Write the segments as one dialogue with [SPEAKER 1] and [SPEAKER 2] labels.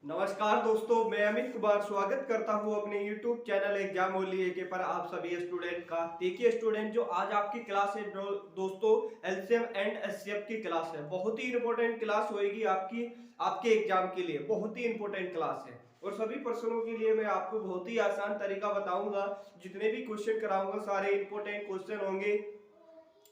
[SPEAKER 1] नमस्कार दोस्तों, मैं अमित कुमार स्वागत करता हूं अपने YouTube चैनल एग्जाम ओनली एके पर आप सभी स्टूडेंट का। देखिए स्टूडेंट, जो आज आपकी क्लास है दोस्तों, एलसीएम एंड एचसीएफ की क्लास है। बहुत ही इंपॉर्टेंट क्लास होगी आपकी, आपके एग्जाम के लिए बहुत ही इंपॉर्टेंट क्लास है। और सभी पर्सनों के लिए मैं आपको बहुत ही आसान तरीका बताऊंगा। जितने भी क्वेश्चन कराऊंगा सारे इंपॉर्टेंट क्वेश्चन होंगे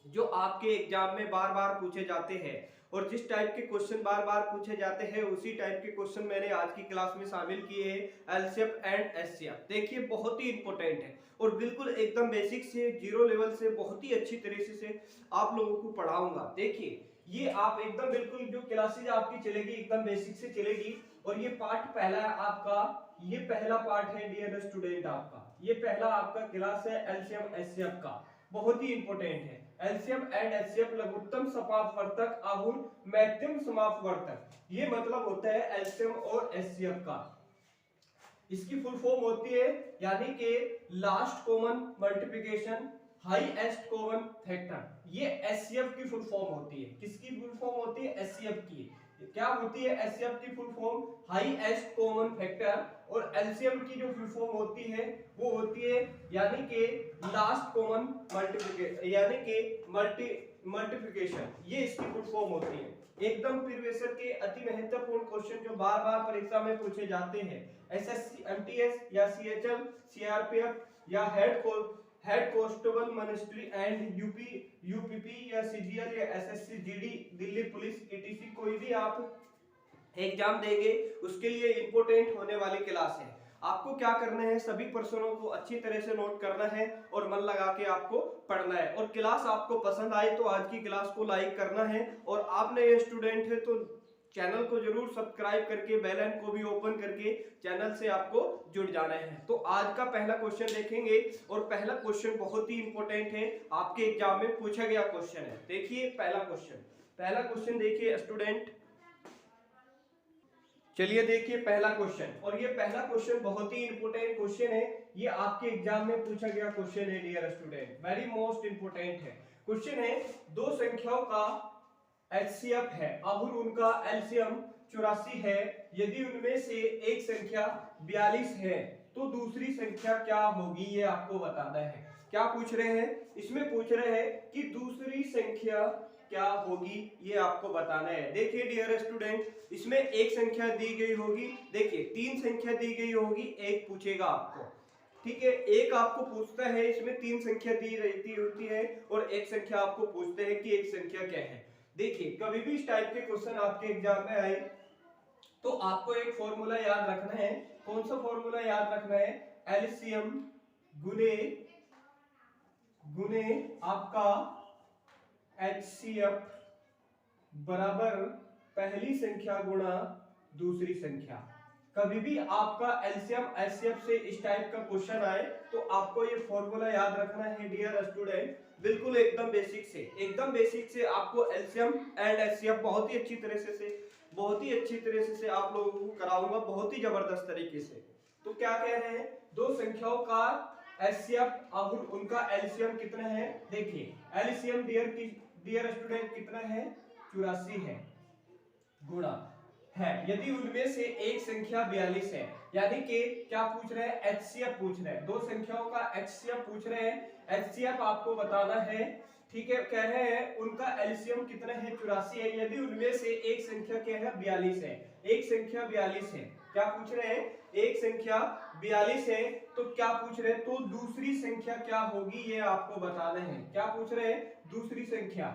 [SPEAKER 1] जो आपके एग्जाम में बार बार पूछे जाते हैं। और जिस टाइप के क्वेश्चन बार बार पूछे जाते हैं उसी टाइप के क्वेश्चन मैंने आज की क्लास में शामिल किए हैं। एलसीएम एंड एचसीएफ देखिए बहुत ही इंपॉर्टेंट है और बिल्कुल एकदम बेसिक से जीरो लेवल से बहुत ही अच्छी तरीके से आप लोगों को पढ़ाऊंगा। देखिए ये आप एकदम बिल्कुल जो क्लासेज आपकी चलेगी एकदम बेसिक से चलेगी। और ये पार्ट पहला है आपका, ये पहला पार्ट है डियर स्टूडेंट आपका, ये पहला आपका क्लास है एलसीएम एचसीएफ का, बहुत ही इंपॉर्टेंट है। एलसीएम एंड एचसीएफ लघुत्तम समापवर्तक आहुर मध्यम समापवर्तक, ये मतलब होता है एलसीएम और एचसीएफ का। इसकी फुल फॉर्म होती है यानी कि last common multiplication highest common factor. ये एचसीएफ की फुल फॉर्म होती है। किसकी फुल फॉर्म होती है? एचसीएफ की। क्या होती है एचसीएफ की full form? Highest common factor. और एलसीएम की जो फुल फॉर्म होती है वो होती है यानी कि लास्ट कॉमन मल्टीप्लिकेशन, यानी कि मल्टीप्लिकेशन, ये इसकी फुल फॉर्म होती है। एकदम प्रीवियस के अति महत्वपूर्ण क्वेश्चन जो बार बार परीक्षा में पूछे जाते हैं, एसएससी एमटीएस या सीएचएल सीआरपीएफ या head constable ministry and UPP या सीजीएल या SSC GD Delhi police etc, कोई भी आप एग्जाम देंगे उसके लिए इंपॉर्टेंट होने वाली क्लास है। आपको क्या करना है, सभी प्रश्नों को अच्छी तरह से नोट करना है और मन लगा के आपको पढ़ना है। और क्लास आपको पसंद आए तो आज की क्लास को लाइक करना है। और आप नए स्टूडेंट है तो चैनल को जरूर सब्सक्राइब करके बेल आइकन को भी ओपन करके चैनल से आपको जुड़ जाना है। तो आज का पहला क्वेश्चन देखेंगे और पहला क्वेश्चन बहुत ही इंपॉर्टेंट है, आपके एग्जाम में पूछा गया क्वेश्चन है। देखिए पहला क्वेश्चन देखिए स्टूडेंट, चलिए देखिए पहला क्वेश्चन। और ये पहला क्वेश्चन बहुत ही इंपॉर्टेंट क्वेश्चन है, ये आपके एग्जाम में पूछा गया क्वेश्चन है dear student, very most important है। क्वेश्चन है दो संख्याओं का एचसीएफ है और उनका एलसीएम 84 है। यदि उनमें से एक संख्या 42 है तो दूसरी संख्या क्या होगी, ये आपको बताना है। क्या पूछ रहे हैं? इसमें पूछ रहे हैं कि दूसरी संख्या क्या होगी, ये आपको बताना है। देखिए डियर स्टूडेंट, इसमें एक संख्या दी गई होगी, देखिए तीन संख्या दी गई होगी, एक पूछेगा आपको, ठीक है। एक आपको पूछता है, इसमें तीन संख्या दी रहती होती है और एक संख्या आपको पूछते हैं कि एक संख्या क्या है। देखिए कभी भी इस टाइप के क्वेश्चन आपके एग्जाम में आए तो आपको एक फॉर्मूला याद रखना है। कौन सा फॉर्मूला याद रखना है? एलसीएम गुने गुने आपका एचसीएफ बराबर पहली संख्या गुणा दूसरी संख्या। कभी भी आपका एलसीएम एचसीएफ से इस टाइप का क्वेश्चन आए तो आपको ये फॉर्मूला याद रखना है डियर स्टूडेंट, बिल्कुल एकदम बेसिक से आपको एलसीएम एंड एचसीएफ बहुत ही अच्छी तरह से आप लोगों को कराऊंगा, बहुत ही जबरदस्त तरीके से। तो क्या कह रहे हैं, दो संख्याओं का एचसीएफ और उनका एलसीएम कितना है? देखिए एलसीएम डियर स्टूडेंट कितना है? 84 है, गुणा है यदि उनमें से एक संख्या 42 है। यानी कि क्या पूछ रहे हैं? एचसीएफ पूछ रहे हैं, दो संख्याओं का एचसीएफ पूछ रहे हैं। एचसीएफ आपको बताना है, ठीक है। कह रहे हैं उनका एलसीएम कितना है? 84 है। यदि उनमें से एक संख्या क्या है? 42 है। एक संख्या 42 है। क्या पूछ रहे हैं? एक संख्या 42 है तो क्या पूछ रहे हैं? तो दूसरी संख्या क्या होगी, ये आपको बताना है। क्या पूछ रहे हैं? दूसरी संख्या।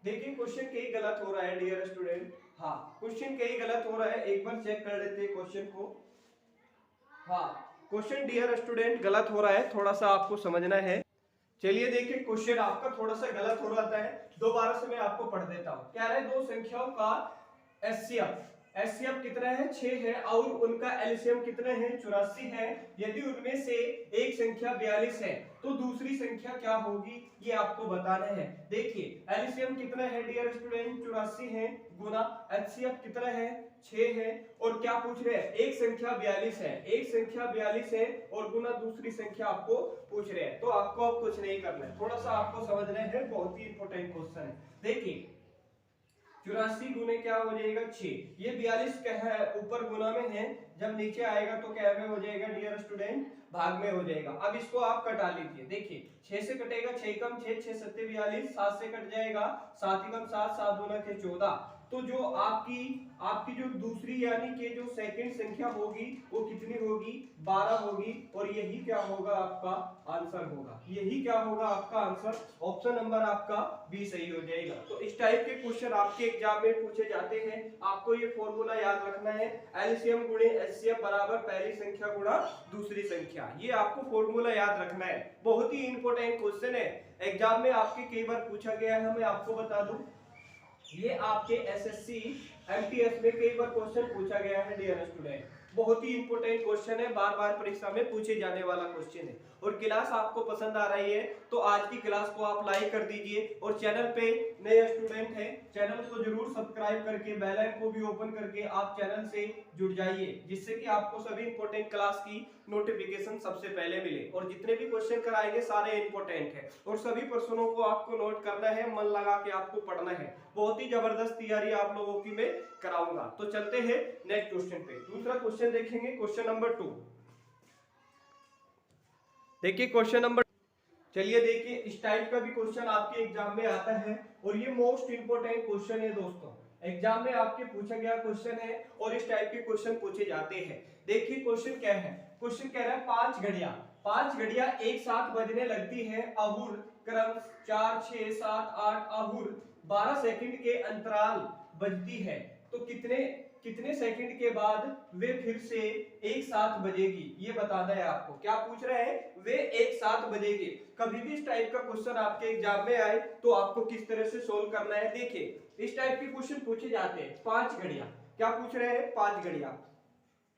[SPEAKER 1] देखिए क्वेश्चन कहीं गलत हो रहा है डियर स्टूडेंट, हाँ क्वेश्चन कहीं गलत हो रहा है, एक बार चेक कर लेते हैं क्वेश्चन को। हाँ क्वेश्चन डियर स्टूडेंट गलत हो रहा है, थोड़ा सा आपको समझना है। चलिए देखिए क्वेश्चन आपका थोड़ा सा गलत हो रहा है, दोबारा से मैं आपको पढ़ देता हूं। क्या है? दो संख्याओं का एचसीएफ कितना है? 6 है और उनका एलसीएम कितना है? 84 है। यदि उनमें से एक संख्या 42 है तो दूसरी संख्या क्या होगी, ये आपको बताना है। देखिए एलसीएम कितना है डियर स्टूडेंट? 84 है, गुना एचसीएफ कितना है? 6 है। और क्या पूछ रहे हैं? एक संख्या 42 है, एक संख्या 42 है और गुना दूसरी संख्या आपको पूछ रहे हैं। तो आपको अब कुछ नहीं करना है, थोड़ा सा आपको समझना है, बहुत ही इंपॉर्टेंट क्वेश्चन है। देखिए 84 गुने क्या हो जाएगा 6। ये 42 क्या है ऊपर गुना में है, जब नीचे आएगा तो क्या में हो जाएगा डियर स्टूडेंट, भाग में हो जाएगा। अब इसको आप कटा लीजिए, देखिए 6 से कटेगा 6 कम 6, 6 सत्ते 42, 7 से कट जाएगा 7 ही कम 7, 7 दूना के 14। तो जो आपकी आपकी जो दूसरी यानी कि जो सेकंड संख्या होगी वो कितनी होगी, 12 होगी। और यही क्या होगा आपका आंसर होगा, यही क्या होगा आपका आंसर, ऑप्शन नंबर आपका बी सही हो जाएगा। तो इस टाइप के क्वेश्चन आपके एग्जाम में पूछे जाते हैं। आपको ये फॉर्मूला याद रखना है, एलसीएम गुणे एचसीएफ बराबर पहली संख्या गुणा दूसरी संख्या। ये आपको फॉर्मूला याद रखना है, बहुत ही इंपॉर्टेंट क्वेश्चन है, एग्जाम में आपके कई बार पूछा गया है। मैं आपको बता दूं, ये आपके एसएससी एमटीएस में कई बार क्वेश्चन पूछा गया है डियर स्टूडेंट, बहुत ही इंपॉर्टेंट क्वेश्चन है, बार बार परीक्षा में पूछे जाने वाला क्वेश्चन है। और क्लास आपको पसंद आ रही है तो आज की क्लास को आप लाइक कर दीजिए, और चैनल पे नए स्टूडेंट हैं चैनल को जरूर सब्सक्राइब करके बेल आइकन को भी ओपन करके आप चैनल से जुड़ जाइए, जिससे कि आपको सभी इंपॉर्टेंट क्लास की नोटिफिकेशन सबसे पहले मिले। और जितने भी क्वेश्चन कराएंगे सारे इंपॉर्टेंट है, और सभी प्रश्नों को आपको नोट करना है, मन लगा के आपको पढ़ना है। बहुत ही जबरदस्त तैयारी आप लोगों की मैं कराऊंगा। तो चलते हैं नेक्स्ट क्वेश्चन पे। दूसरा क्वेश्चन देखेंगे, क्वेश्चन नंबर 2। देखिए क्वेश्चन नंबर, चलिए देखिए इस टाइप का भी क्वेश्चन आपके एग्जाम में आता है, और ये मोस्ट इंपोर्टेंट क्वेश्चन है दोस्तों, एग्जाम में आपके पूछा गया क्वेश्चन है, और इस टाइप के क्वेश्चन पूछे जाते हैं। देखिए क्वेश्चन क्या है, क्वेश्चन कह रहा है पांच घड़ियां एक साथ बजने लगती है अहुर क्रम 4 6 7 8 अहुर 12 सेकंड के अंतराल बजती है, तो कितने सेकंड के बाद वे फिर से एक साथ बजेगी, ये बताना है आपको। क्या पूछ रहे हैं, वे एक साथ बजेगी। कभी भी इस टाइप का क्वेश्चन आपके एग्जाम में आए तो आपको किस तरह से सोल्व करना है। देखिए इस टाइप के क्वेश्चन पूछे जाते हैं, 5 घड़ियां, क्या पूछ रहे हैं 5 घड़ियां,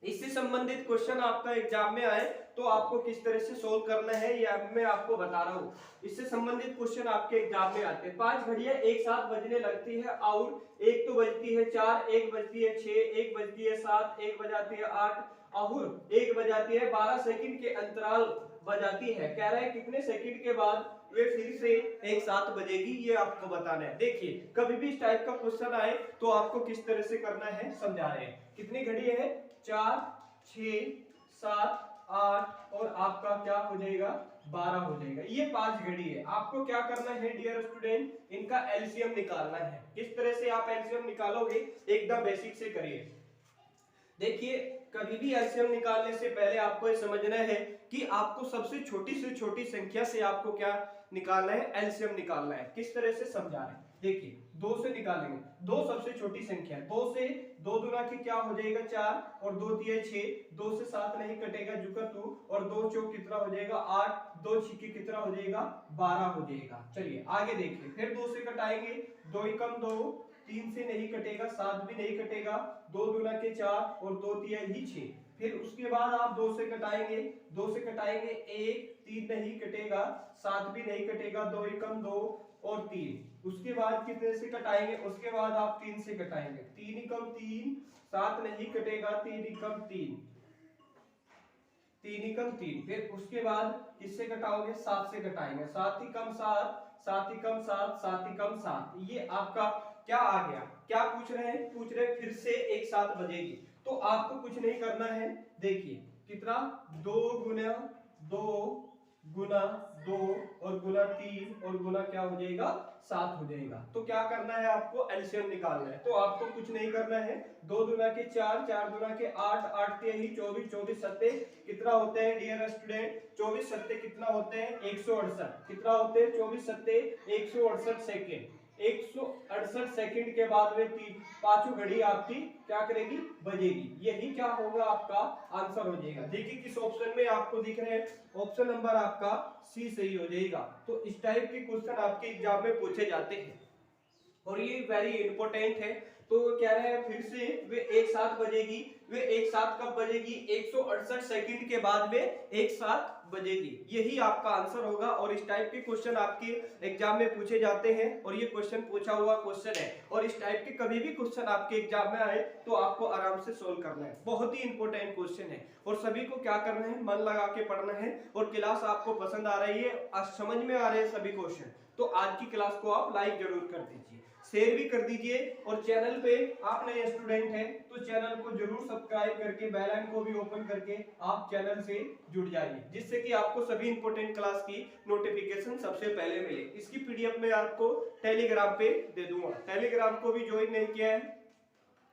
[SPEAKER 1] इससे संबंधित क्वेश्चन आपका एग्जाम में आए तो आपको किस तरह से सोल्व करना है ये मैं आपको बता रहा हूँ। इससे संबंधित क्वेश्चन आपके एग्जाम में आते हैं। 5 घड़ियां एक साथ बजने लगती है और एक तो बजती है 4, एक बजती है 6, एक बजती है 7, एक बजाती है 8 और एक बजाती है 12 सेकंड के अंतराल बजाती है। कह रहा है कितने सेकंड के बाद वे फिर से एक साथ बजेगी, ये आपको बताना है। देखिए कभी भी इस टाइप का क्वेश्चन आए तो आपको किस तरह से करना है समझा रहे हैं। कितनी घड़ी है, 4 6 7 8 और आपका क्या हो जाएगा 12 हो जाएगा। ये 5 घड़ी है। आपको क्या करना है डियर स्टूडेंट, इनका एलसीएम निकालना है। किस तरह से आप एलसीएम निकालोगे, एकदम बेसिक से करिए। देखिए कभी भी एलसीएम निकालने से पहले आपको ये समझना है कि आपको सबसे छोटी से छोटी संख्या से आपको क्या निकालना है, एलसीएम निकालना है। किस तरह से समझा रहे हैं, देखिए 2 से निकालेंगे, 2 सबसे छोटी संख्या, 2 से 2 दुना की क्या हो जाएगा 4 और 2 दिए 6, 2 से 7 नहीं कटेगा जुका 2 और 2 चौक कितना हो जाएगा 8, 2 छिक्के कितना हो जाएगा 12 हो जाएगा। चलिए आगे देखिए, फिर 2 से कटाएंगे, 2 ही कम 2, 3 से नहीं कटेगा, 7 भी नहीं कटेगा, 2 दुना के 4 और 2 तिया ही 6। फिर उसके बाद आप 2 से कटाएंगे, 2 से कटाएंगे 1, 3 नहीं कटेगा, 7 भी नहीं कटेगा, 2 ही कम 2 और 3। उसके बाद कितने से कटाएंगे, उसके बाद आप 3 से कटाएंगे, 3 ही कम 3, 7 नहीं कटेगा, 3 ही कम 3, 3 ही कम 3। फिर उसके बाद किससे कटाओगे, 7 से कटाएंगे, 7 ही कम 7, 7 ही कम 7, 7 ही कम 7। ये आपका क्या आ गया, क्या पूछ रहे हैं, पूछ रहे हैं फिर से एक साथ बजेगी। तो आपको कुछ नहीं करना है, देखिए कितना 2 गुना 2 गुना 2 और गुना 3 और गुना क्या हो जाएगा 7 हो जाएगा। तो क्या करना है, आपको एलसीएम निकालना है। तो आपको कुछ नहीं करना है, 2 दुना के 4, 4 दुना के 8, 8 के ही 24, 24 सत्ते कितना होते हैं डियर स्टूडेंट, 24 सत्ते कितना होते हैं 168। कितना होते हैं 24 सत्ते 168 सेकेंड। 168 सेकंड के बाद में पांचों घड़ी आपकी क्या करेगी, बजेगी। यही क्या होगा आपका आंसर हो जाएगा। देखिए किस ऑप्शन में आपको दिख रहे हैं, ऑप्शन नंबर आपका सी सही हो जाएगा। तो इस टाइप के क्वेश्चन आपके एग्जाम में पूछे जाते हैं और ये वेरी इंपॉर्टेंट है। तो क्या है, फिर से वे एक साथ बजेगी, वे एक साथ कब बजेगी, 168 सेकंड के बाद वे एक साथ बजेगी। यही आपका आंसर होगा। और इस टाइप के क्वेश्चन आपके एग्जाम में पूछे जाते हैं और ये क्वेश्चन पूछा हुआ क्वेश्चन है। और इस टाइप के कभी भी क्वेश्चन आपके एग्जाम में आए तो आपको आराम से सोल्व करना है। बहुत ही इंपॉर्टेंट क्वेश्चन है और सभी को क्या करना है, मन लगा के पढ़ना है। और क्लास आपको पसंद आ रही है, आज समझ में आ रहे हैं सभी क्वेश्चन, तो आज की क्लास को आप लाइक जरूर कर दीजिए। शेयर भी कर दीजिए और चैनल पे आप नए स्टूडेंट हैं तो चैनल को जरूर सब्सक्राइब करके बेल आइकन को भी ओपन करके आप चैनल से जुड़ जाइए, जिससे कि आपको सभी इंपॉर्टेंट क्लास की नोटिफिकेशन सबसे पहले मिले। इसकी पीडीएफ में आपको टेलीग्राम पे दे दूंगा। टेलीग्राम को भी ज्वाइन नहीं किया है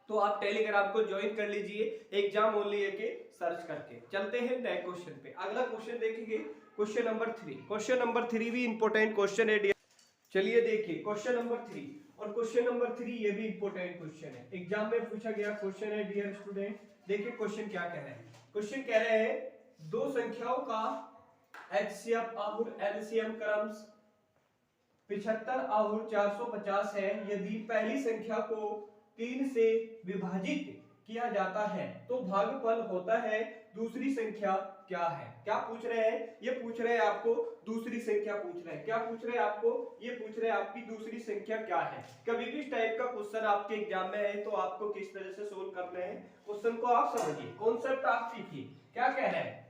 [SPEAKER 1] तो आप टेलीग्राम को ज्वाइन कर लीजिए एग्जाम ओनली के सर्च करके। चलते हैं नए क्वेश्चन पे। अगला क्वेश्चन देखेंगे क्वेश्चन नंबर 3। क्वेश्चन नंबर 3 भी इंपॉर्टेंट क्वेश्चन है। चलिए देखिए क्वेश्चन नंबर 3, और क्वेश्चन नंबर 3 ये भी इंपॉर्टेंट क्वेश्चन है, एग्जाम में पूछा गया क्वेश्चन है डियर स्टूडेंट। देखिए क्वेश्चन क्या कह रहे हैं। क्वेश्चन कह रहे हैं दो संख्याओं का एचसीएफ और एलसीएम क्रमश 75 और 450 है। यदि पहली संख्या को 3 से विभाजित किया जाता है तो भागफल होता है। दूसरी संख्या क्या है? क्या पूछ रहे हैं? ये पूछ रहे हैं आपको दूसरी संख्या पूछ रहे हैं। क्या पूछ रहे हैं आपको? ये पूछ रहे हैं आपकी दूसरी संख्या क्या है। कभी भी इस टाइप का क्वेश्चन आपके एग्जाम में है तो आपको किस तरह से सोल्व करना है, क्वेश्चन को आप समझिए, कॉन्सेप्ट आप सीखिए। क्या कह रहे हैं?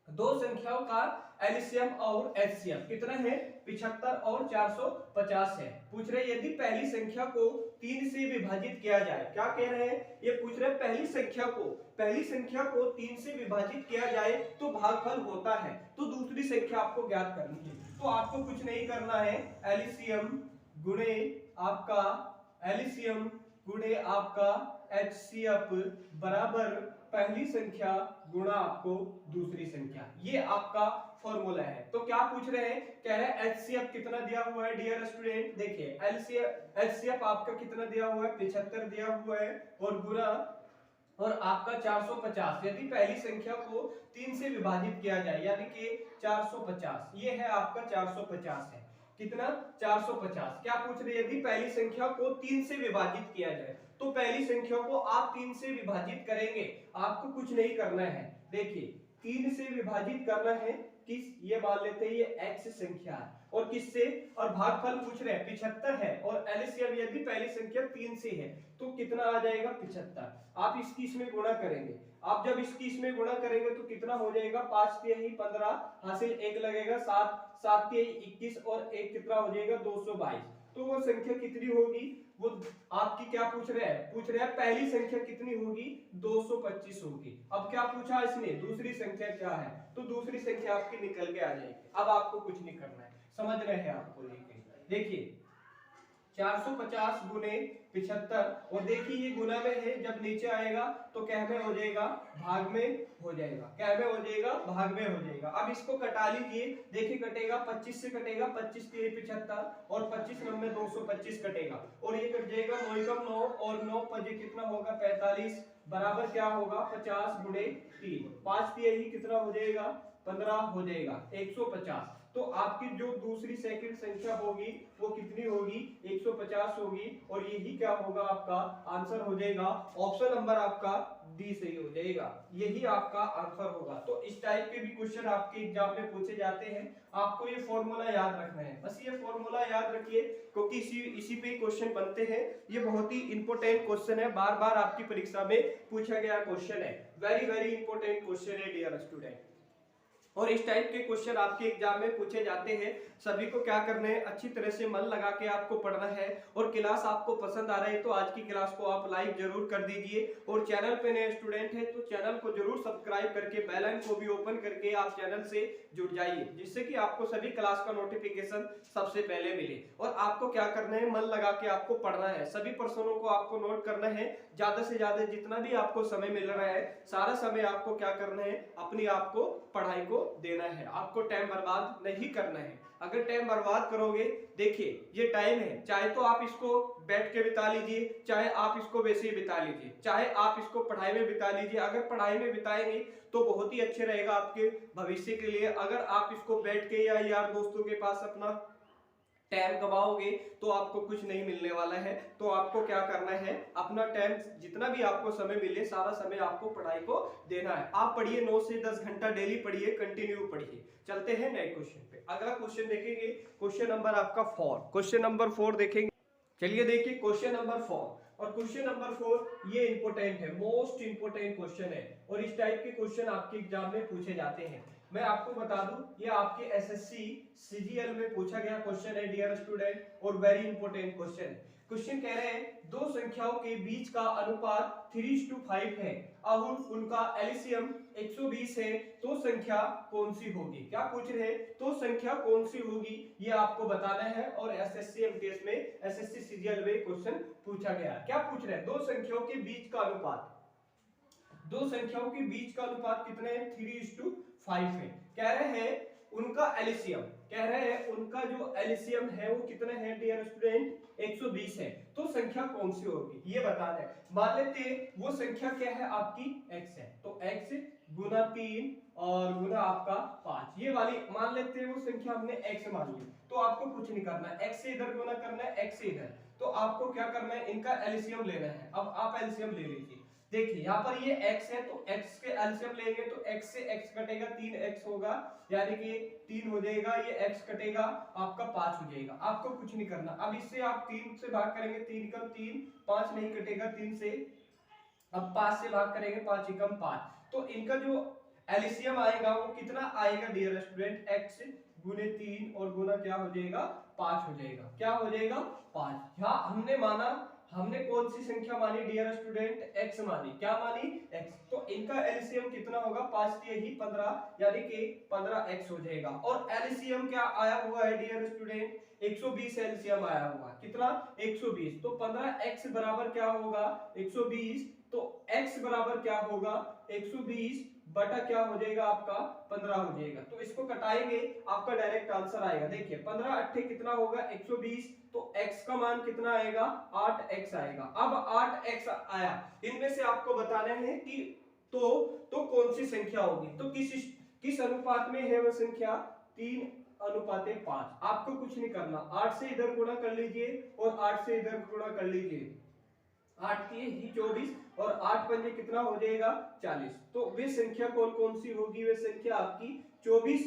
[SPEAKER 1] दो संख्याओं का एलसीएम और एचसीएफ कितना है? 75 और 450 है। पूछ रहे यदि पहली संख्या को 3 से विभाजित किया जाए। क्या कह रहे हैं? ये पूछ रहे पहली संख्या को 3 से विभाजित किया जाए तो भागफल होता है। तो दूसरी संख्या आपको ज्ञात करनी है। तो आपको कुछ नहीं करना है, एलसीएम गुणे आपका एचसीएफ बराबर पहली संख्या गुणा आपको दूसरी संख्या। ये आपका फॉर्मूला है। तो क्या पूछ रहे हैं? कह रहे हैं एचसीएफ कितना दिया हुआ है डियर स्टूडेंट। देखिए एचसीएफ आपका कितना दिया हुआ है? 75 दिया हुआ है और गुणा और आपका 450। यदि पहली संख्या को 3 से विभाजित किया जाए यानी कि 450, ये है आपका 450 है। कितना? 450। क्या पूछ रहे? यदि पहली संख्या को 3 से विभाजित किया जाए तो पहली संख्या को आप 3 से विभाजित करेंगे। आपको कुछ नहीं करना है। देखिए 3 से विभाजित करना है किस, ये मान लेते हैं ये x संख्या है और किससे, और भागफल पूछ रहे हैं 75 है और एलसीएम यदि पहली संख्या 3 से है तो कितना आ जाएगा? 75। आप इसकी इसमें गुणा करेंगे। आप जब इसकी इसमें गुणा करेंगे तो कितना हो जाएगा? 5 तिहाई 15 हासिल 1 लगेगा 7, 7 तिहाई 21 और 1 कितना हो जाएगा? 222। तो वो संख्या कितनी होगी? वो आपकी क्या पूछ रहे हैं? पूछ रहे हैं पहली संख्या कितनी होगी? 225 होगी। अब क्या पूछा इसने? दूसरी संख्या क्या है? तो दूसरी संख्या आपकी निकल के आ जाएगी। अब आपको कुछ नहीं करना है, समझ रहे हैं आपको। देखिए 450 गुने 75 और देखिए ये गुना में है, जब नीचे आएगा तो क्या में हो जाएगा? भाग में हो जाएगा। क्या में हो जाएगा? भाग में हो जाएगा। अब इसको कटा लीजिए। देखिए कटेगा 25 से कटेगा, 25 के 75 और 25 नंबर 225 कटेगा और ये कट जाएगा 9 कम 9 और 9 पजे कितना होगा? 45 बराबर क्या होगा? 50 गुणे 3, 5 ही कितना हो जाएगा? 15 हो जाएगा 150। तो आपकी जो दूसरी सेकंड संख्या होगी वो कितनी होगी? 150 होगी और यही क्या होगा? आपका आंसर हो जाएगा ऑप्शन नंबर आपका डी सही हो जाएगा। यही आपका आंसर होगा। तो इस टाइप के भी क्वेश्चन आपके एग्जाम में पूछे जाते हैं। आपको ये फॉर्मूला याद रखना है, बस ये फॉर्मूला याद रखिए क्योंकि इसी पे क्वेश्चन बनते हैं। ये बहुत ही इंपॉर्टेंट क्वेश्चन है, बार बार आपकी परीक्षा में पूछा गया क्वेश्चन है। वेरी वेरी इंपॉर्टेंट क्वेश्चन है डियर स्टूडेंट। और इस टाइप के क्वेश्चन आपके एग्जाम में पूछे जाते हैं। सभी को क्या करना है? अच्छी तरह से मन लगा के आपको पढ़ना है। और क्लास आपको पसंद आ रही है तो आज की क्लास को आप लाइक जरूर कर दीजिए और चैनल पे नए स्टूडेंट हैं तो चैनल को जरूर सब्सक्राइब करके बेल आइकन को भी ओपन करके आप चैनल से जुड़ जाइए, जिससे कि आपको सभी क्लास का नोटिफिकेशन सबसे पहले मिले। और आपको क्या करना है? मन लगा के आपको पढ़ना है। सभी प्रश्नों को आपको नोट करना है। ज्यादा से ज्यादा जितना भी आपको समय मिल रहा है सारा समय आपको क्या करना है? अपनी आपको पढ़ाई को देना है। आपको टाइम बर्बाद नहीं करना है। अगर टाइम बर्बाद करोगे, देखिए ये टाइम है, चाहे तो आप इसको बैठ के बिता लीजिए, चाहे आप इसको वैसे ही बिता लीजिए, चाहे आप इसको पढ़ाई में बिता लीजिए। अगर पढ़ाई में बिताएंगे तो बहुत ही अच्छे रहेगा आपके भविष्य के लिए। अगर आप इसको बैठ के या यार दोस्तों के पास अपना टाइम गवाओगे तो आपको कुछ नहीं मिलने वाला है। तो आपको क्या करना है? अपना टाइम जितना भी आपको समय मिले सारा समय आपको पढ़ाई को देना है। आप पढ़िए 9 से 10 घंटा डेली पढ़िए, कंटिन्यू पढ़िए। चलते हैं नए क्वेश्चन पे। अगला क्वेश्चन देखेंगे क्वेश्चन नंबर आपका 4। क्वेश्चन नंबर 4 देखेंगे। चलिए देखिए क्वेश्चन नंबर 4 और क्वेश्चन नंबर 4 ये इंपॉर्टेंट है, मोस्ट इंपॉर्टेंट क्वेश्चन है और इस टाइप के क्वेश्चन आपके एग्जाम में पूछे जाते हैं। मैं आपको बता दूं ये आपके एसएससी सीजीएल में पूछा गया क्वेश्चन है डियर स्टूडेंट, और वेरी इंपॉर्टेंट क्वेश्चन है। क्वेश्चन कह रहे हैं दो संख्याओं के बीच का अनुपात 3:5 है और उनका एलसीएम 120 है, तो संख्या कौन सी होगी। क्या पूछ रहे हैं, तो संख्या कौन सी होगी, ये आपको बताना है। और एसएससी एमटीएस में एसएससी सीजीएल में क्वेश्चन पूछा गया। क्या पूछ रहे हैं, दो संख्याओं के बीच का अनुपात, दो संख्याओं के बीच का अनुपात कितने हैं, 3:5 है। कह रहे हैं उनका एलसीएम, कह रहे हैं उनका जो एलसीएम है वो कितना है डियर स्टूडेंट, 120 है, तो संख्या कौन सी होगी ये बताना है। मान लेते हैं वो संख्या क्या है आपकी x है, तो x गुना 3 और गुना आपका 5, ये वाली मान लेते हैं वो संख्या हमने x मान ली। तो आपको कुछ नहीं करना है, x से इधर गुना करना है, x से इधर, तो आपको क्या करना है, इनका एलसीएम लेना है। अब आप एलसीएम ले लीजिए। देखिए यहाँ पर ये x है, तो x के एलसीएम लेंगे तो x से x कटेगा, 3x होगा, यानी कि 3 हो जाएगा, ये x कटेगा आपका 5 हो जाएगा। आपको कुछ नहीं करना। अब इससे आप 3 से भाग करेंगे, 3 कम 3, 5 नहीं कटेगा 3 से। अब 5 से भाग करेंगे, 5 कम 5, तो इनका जो एलसीएम आएगा वो कितना आएगा डियर स्टूडेंट, x गुने 3 और गुना क्या हो जाएगा, 5 हो जाएगा। क्या हो जाएगा, 5। यहाँ हमने माना, हमने कौन सी संख्या मानी डियर स्टूडेंट, x मानी। क्या मानी, x, तो इनका एलसीएम कितना होगा, 5 से ही 15, यानी कि 15x हो जाएगा। और एलसीएम क्या आया हुआ है डियर स्टूडेंट, 120 एलसीएम आया हुआ है, कितना, 120, तो 15x बराबर क्या होगा, 120, तो x बराबर क्या होगा, 120 बटा क्या हो जाएगा आपका, 15 हो जाएगा। तो इसको कटाएंगे, आपका डायरेक्ट आंसर आएगा। देखिए 15 अट्ठे कितना होगा, 120, तो x का मान कितना आएगा, 8x आएगा। अब 8x आया, इनमें से आपको बताना है कि तो कौन सी संख्या होगी, तो किस अनुपात में है वह संख्या, 3:5। आपको कुछ नहीं करना, 8 से इधर गुणा कर लीजिए और 8 से इधर गुणा कर लीजिए, 8 की ही 24 और 8 पंजे कितना हो जाएगा, 40। तो वे संख्या कौन कौन सी होगी, वे संख्या आपकी 24:,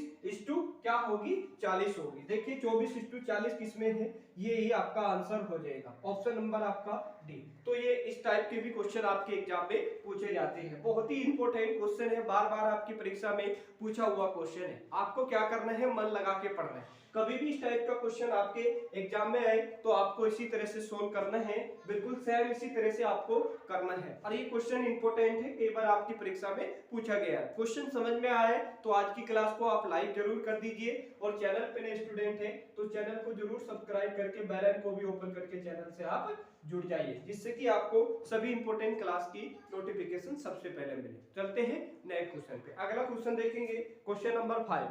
[SPEAKER 1] क्या होगी, 40 होगी। देखिए 24:40 किसमें है, ये ही आपका आंसर हो जाएगा, ऑप्शन नंबर आपका डी। तो ये इस टाइप के भी क्वेश्चन आपके एग्जाम में पूछे जाते हैं, बहुत ही इंपॉर्टेंट क्वेश्चन है, बार बार आपकी परीक्षा में पूछा हुआ क्वेश्चन है। आपको क्या करना है, मन लगा के पढ़ना है। कभी भी इस टाइप का क्वेश्चन आपके एग्जाम में आए तो आपको इसी तरह से सोल्व करना है, बिल्कुल सेम इसी तरह से आपको करना है। और ये क्वेश्चन इंपॉर्टेंट है, कई बार आपकी परीक्षा में पूछा गया है। क्वेश्चन समझ में आए तो आज की क्लास को आप लाइक जरूर कर दीजिए, और चैनल पे नए स्टूडेंट हैं तो चैनल को जरूर सब्सक्राइब करके बेल आइकन को भी ओपन करके चैनल से आप जुड़ जाइए, जिससे कि आपको सभी इंपॉर्टेंट क्लास की नोटिफिकेशन सबसे पहले मिले। चलते हैं नए क्वेश्चन पे। अगला क्वेश्चन देखेंगे, क्वेश्चन नंबर 5।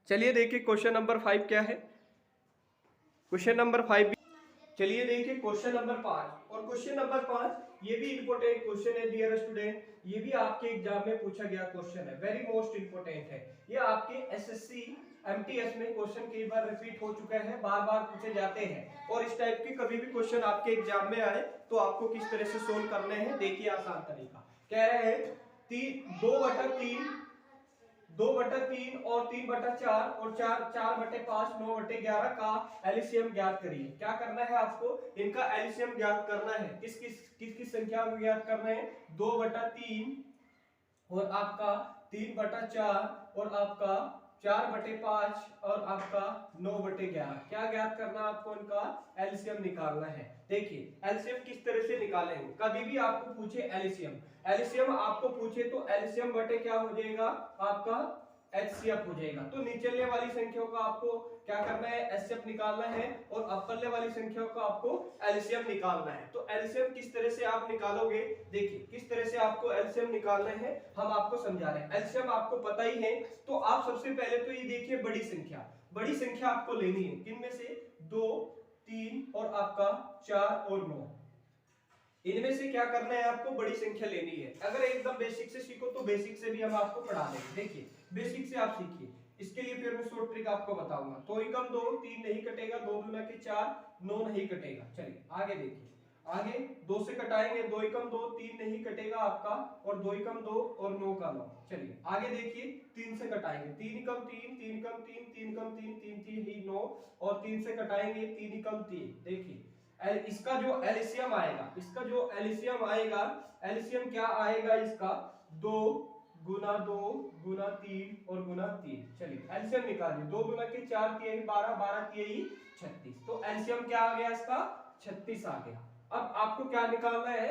[SPEAKER 1] चलिए देखिए क्वेश्चन नंबर 5 क्या है। क्वेश्चन नंबर 5, चलिए देखिए क्वेश्चन नंबर 5। और क्वेश्चन नंबर 5 ये भी इंपॉर्टेंट क्वेश्चन है डियर स्टूडेंट, ये भी आपके एग्जाम में पूछा गया क्वेश्चन है, वेरी मोस्ट इंपॉर्टेंट है। ये आपके एसएससी एमटीएस में क्वेश्चन कई बार रिपीट हो चुका है, बार बार पूछे जाते हैं। और इस टाइप के कभी भी क्वेश्चन आपके एग्जाम में आए तो आपको किस तरह से सोल्व करने हैं, देखिए आसान तरीका। कह रहे हैं 2/3 और 3/4 और 4/5 9/11 का एलसीएम ज्ञात करिए। क्या करना है आपको, इनका एलसीएम ज्ञात करना है। किस संख्या को ज्ञात करना है, 2/3 और आपका 3/4 और आपका 4/5 और आपका 9/11। क्या ज्ञात करना है आपको, इनका एलसीएम निकालना है। देखिए एलसीएम किस तरह से निकालेंगे, कभी भी आपको पूछे एलसीएम आपको पूछे तो एलसीएम बटे क्या हो जाएगा आपका, एचसीएफ हो जाएगा। तो निचले वाली संख्याओं का आपको क्या करना है, एचसीएफ निकालना है, और अपरले वाली संख्याओं का आपको एलसीएम निकालना है। तो एलसीएम किस तरह से आप निकालोगे, देखिए किस तरह से आपको एलसीएम निकालना है, हम आपको समझा रहे हैं। एलसीएम आपको पता ही है, तो आप सबसे पहले तो ये देखिए बड़ी संख्या आपको लेनी है, किनमें से, 2 3 और आपका 4 और 9, इनमें से क्या करना है आपको, बड़ी संख्या लेनी है। अगर एकदम बेसिक से सीखो तो बेसिक से भी हम आपको पढ़ा देंगे। देखिए बेसिक से आप सीखिए, इसके लिए फिर मैं शॉर्ट ट्रिक आपको बताऊंगा। 2 ही कम 2, 3 नहीं कटेगा, 2 दूना के 4, 9 नहीं कटेगा। चलिए आगे देखिए, आगे 2 से कटाएंगे, 2 ही कम 2, 3 नहीं कटेगा आपका, और 2 ही कम 2 और 9 का 9। चलिए आगे देखिए, 3 से कटाएंगे, 3 कम 3, 3 कम 3, 3 कम 3, 3 3 ही 9, और 3 से कटाएंगे, 3 ही कम 3। देखिए इसका जो एलसीएम आएगा, एलसीएम क्या आएगा इसका, 2 गुना 2 गुना 3 और गुना 3। चलिए एलसीएम निकालिए। 2 गुना के 4 तिहाई 12, 12 तिहाई 36। तो एलसीएम क्या आ गया इसका? 36 आ गया। अब आपको क्या निकालना है?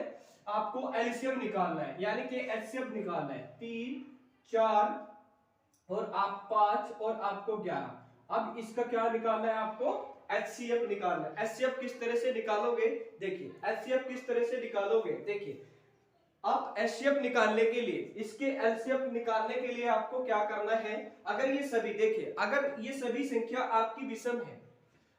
[SPEAKER 1] आपको एलसीएम निकालना है, यानी कि एचसीएफ निकालना है। 3 4 और आप 5 और आपको 11। अब इसका क्या निकालना है? आपको एचसीएफ निकालना है। एचसीएफ किस तरह से निकालोगे? देखिए एचसीएफ किस तरह से निकालोगे, देखिए आप एचसीएफ निकालने के लिए, इसके एलसीएफ निकालने के लिए आपको क्या करना है? अगर ये सभी, देखिए अगर ये सभी संख्या आपकी विषम है,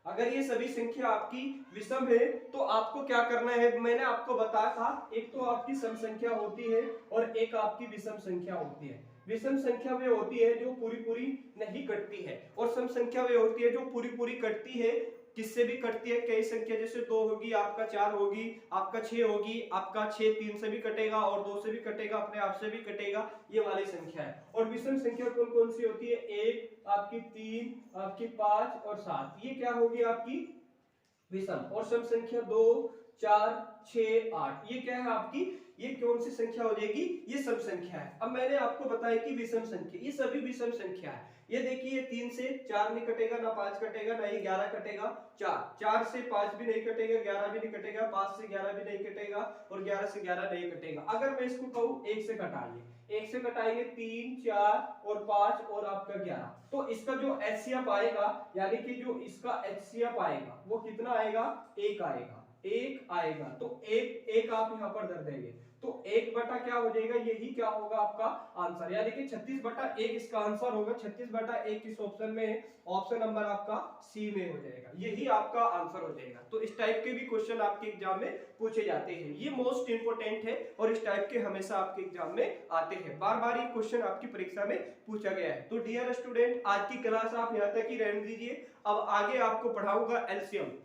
[SPEAKER 1] अगर ये सभी संख्या आपकी विषम है तो आपको क्या करना है? मैंने आपको बताया था, एक तो आपकी सम संख्या होती है और एक आपकी विषम संख्या होती है। विषम संख्या वे होती है जो पूरी पूरी नहीं कटती है, और सम संख्या वे होती है जो पूरी पूरी कटती है। किससे भी कटती है? कई संख्या, जैसे 2 होगी, आपका 4 होगी, आपका 6 होगी, आपका 6 3 से भी कटेगा और 2 से भी कटेगा, अपने आप से भी कटेगा, ये वाली संख्या है। और विषम संख्या कौन कौन सी होती है? 1, आपकी 3, आपकी 5 और 7, ये क्या होगी? आपकी विषम। और सम संख्या 2 4 6 8, ये क्या है आपकी? ये कौन सी संख्या हो जाएगी? ये सम संख्या है। अब मैंने आपको बताया कि विषम संख्या, ये सभी विषम संख्या है। ये देखिए 3 से 4 नहीं कटेगा, ना 5 कटेगा, ना ही 11 कटेगा। 4 से 5 भी नहीं कटेगा, 11 भी नहीं कटेगा, 5 से 11 भी नहीं कटेगा और 11 से 11 नहीं कटेगा। अगर मैं इसको कहूं 1 से कटाइए, 1 से कटाएंगे 3 4 और 5 और आपका 11, तो इसका जो एचसीएफ आएगा, यानी कि जो इसका एचसीएफ आएगा वो कितना आएगा? 1 आएगा। 1 आएगा तो 1 आप यहां पर धर देंगे, तो 1 बटा क्या हो जाएगा? यही क्या होगा आपका आंसर, यानी कि 36 बटा 1 इसका आंसर होगा। 36 बटा 1 किस ऑप्शन में है? ऑप्शन नंबर आपका सी में हो जाएगा, यही आपका आंसर हो जाएगा। तो इस टाइप के भी क्वेश्चन आपके एग्जाम में पूछे जाते हैं, ये मोस्ट इंपोर्टेंट है और इस टाइप के हमेशा आपके एग्जाम में आते हैं। बार बार ये क्वेश्चन आपकी परीक्षा में पूछा गया है। तो डियर स्टूडेंट, आज की क्लास आप यहाँ तक ही रहने दीजिए। अब आगे आपको पढ़ाऊंगा एलसीएम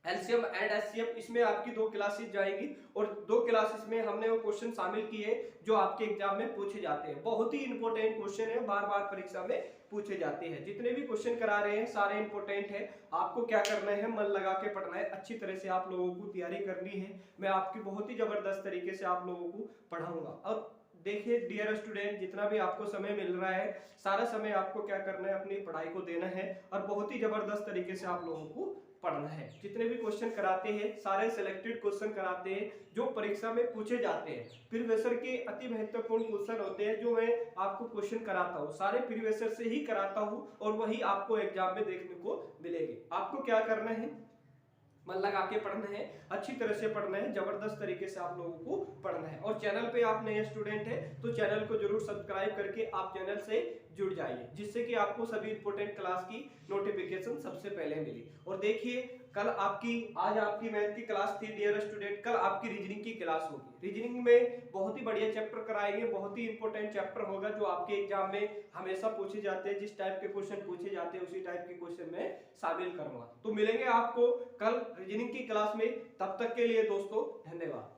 [SPEAKER 1] एंड एचसीएफ। इसमें आपकी 2 क्लासेस जाएगी और 2 क्लासेस में हमने वो क्वेश्चन शामिल किए जो आपके एग्जाम में पूछे जाते हैं। बहुत ही इंपॉर्टेंट क्वेश्चन है, बार बार परीक्षा में पूछे जाते हैं। जितने भी क्वेश्चन करा रहे हैं सारे इंपॉर्टेंट है। आपको क्या करना है? मन लगा के पढ़ना है, अच्छी तरह से आप लोगों को तैयारी करनी है। मैं आपकी बहुत ही जबरदस्त तरीके से आप लोगों को पढ़ाऊंगा। अब देखिए डियर स्टूडेंट, जितना भी आपको समय मिल रहा है, सारा समय आपको क्या करना है? अपनी पढ़ाई को देना है और बहुत ही जबरदस्त तरीके से आप लोगों को पढ़ना है। जितने भी क्वेश्चन कराते हैं सारे सिलेक्टेड क्वेश्चन कराते हैं जो परीक्षा में पूछे जाते हैं। प्रीवियस के अति महत्वपूर्ण क्वेश्चन होते हैं जो मैं आपको क्वेश्चन कराता हूँ, सारे प्रीवियस से ही कराता हूँ और वही आपको एग्जाम में देखने को मिलेगी। आपको क्या करना है? मन लगा के पढ़ना है, अच्छी तरह से पढ़ना है, जबरदस्त तरीके से आप लोगों को पढ़ना है। और चैनल पे आप नए स्टूडेंट हैं तो चैनल को जरूर सब्सक्राइब करके आप चैनल से जुड़ जाइए, जिससे कि आपको सभी इंपोर्टेंट क्लास की नोटिफिकेशन सबसे पहले मिली। और देखिए कल आज आपकी मैथ की क्लास थी डियर स्टूडेंट, कल आपकी रीजनिंग की क्लास होगी। रीजनिंग में बहुत ही बढ़िया चैप्टर कराएंगे, बहुत ही इंपॉर्टेंट चैप्टर होगा जो आपके एग्जाम में हमेशा पूछे जाते हैं। जिस टाइप के क्वेश्चन पूछे जाते हैं उसी टाइप के क्वेश्चन में शामिल करूंगा। तो मिलेंगे आपको कल रीजनिंग की क्लास में, तब तक के लिए दोस्तों धन्यवाद।